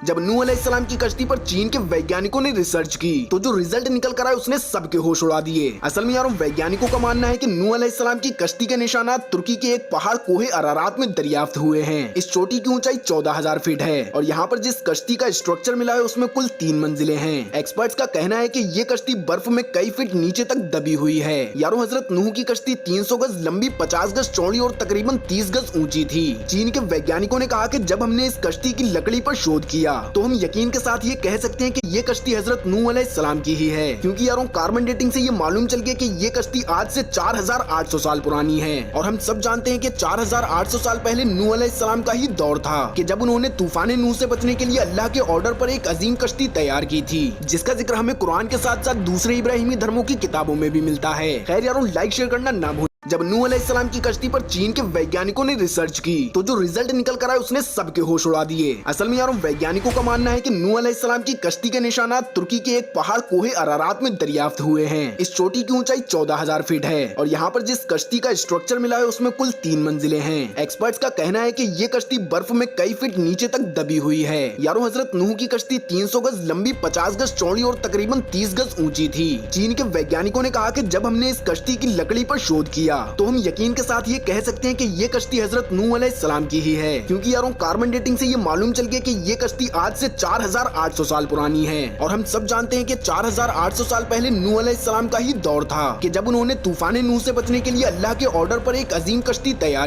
जब नूह अलैहिस्सलाम की कश्ती पर चीन के वैज्ञानिकों ने रिसर्च की तो जो रिजल्ट निकल कर आए उसने सबके होश उड़ा दिए। असल में यारों वैज्ञानिकों का मानना है कि नूह अलैहिस्सलाम की कश्ती के निशानात तुर्की के एक पहाड़ कोहे अरारात में दरियाफ्त हुए हैं। इस चोटी की ऊंचाई 14,000 फीट है और यहाँ पर जिस कश्ती का स्ट्रक्चर मिला है उसमें कुल 3 मंजिलें हैं। एक्सपर्ट्स का कहना है कि ये कश्ती बर्फ में कई फीट नीचे तक दबी हुई है। यारों हजरत नूह की कश्ती 300 गज लंबी, 50 गज चौड़ी और तकरीबन 30 गज ऊंची थी। चीन के वैज्ञानिकों ने कहा कि जब हमने इस कश्ती की लकड़ी पर शोध किया तो हम यकीन के साथ ये कह सकते हैं कि ये कश्ती हजरत नूह अलैहिस्सलाम की ही है, क्योंकि यारों कार्बन डेटिंग से ये मालूम चल गया कि ये कश्ती आज से 4,800 साल पुरानी है। और हम सब जानते हैं कि 4,800 साल पहले नूह अलैहिस्सलाम का ही दौर था कि जब उन्होंने तूफान नूह से बचने के लिए अल्लाह के ऑर्डर पर एक अजीम कश्ती तैयार की थी, जिसका जिक्र हमें कुरान के साथ साथ दूसरे इब्राहिमी धर्मों की किताबों में भी मिलता है। खैर यारों, लाइक शेयर करना ना भूलें। जब नूह अलैहिस्सलाम की कश्ती पर चीन के वैज्ञानिकों ने रिसर्च की तो जो रिजल्ट निकल कर आए उसने सबके होश उड़ा दिए। असल में यारों वैज्ञानिकों का मानना है कि नूह अलैहिस्सलाम की कश्ती के निशानात तुर्की के एक पहाड़ कोहे अरारात में दरियाफ्त हुए हैं। इस चोटी की ऊंचाई 14,000 फीट है और यहाँ पर जिस कश्ती का स्ट्रक्चर मिला है उसमें कुल 3 मंजिलें हैं। एक्सपर्ट्स का कहना है कि ये कश्ती बर्फ में कई फीट नीचे तक दबी हुई है। यारों हजरत नूह की कश्ती 300 गज लंबी, 50 गज चौड़ी और तकरीबन 30 गज ऊंची थी। चीन के वैज्ञानिकों ने कहा कि जब हमने इस कश्ती की लकड़ी पर शोध किया तो हम यकीन के साथ ये कह सकते हैं कि ये कश्ती हजरत नूह अलैहिस्सलाम की ही है, क्योंकि यारों कार्बन डेटिंग से ये मालूम चल गया कि ये कश्ती आज से 4,800 साल पुरानी है। और हम सब जानते हैं कि 4,800 साल पहले नूह अलैहिस्सलाम का ही दौर था कि जब उन्होंने तूफान नूह से बचने के लिए अल्लाह के ऑर्डर पर एक अजीम कश्ती तैयार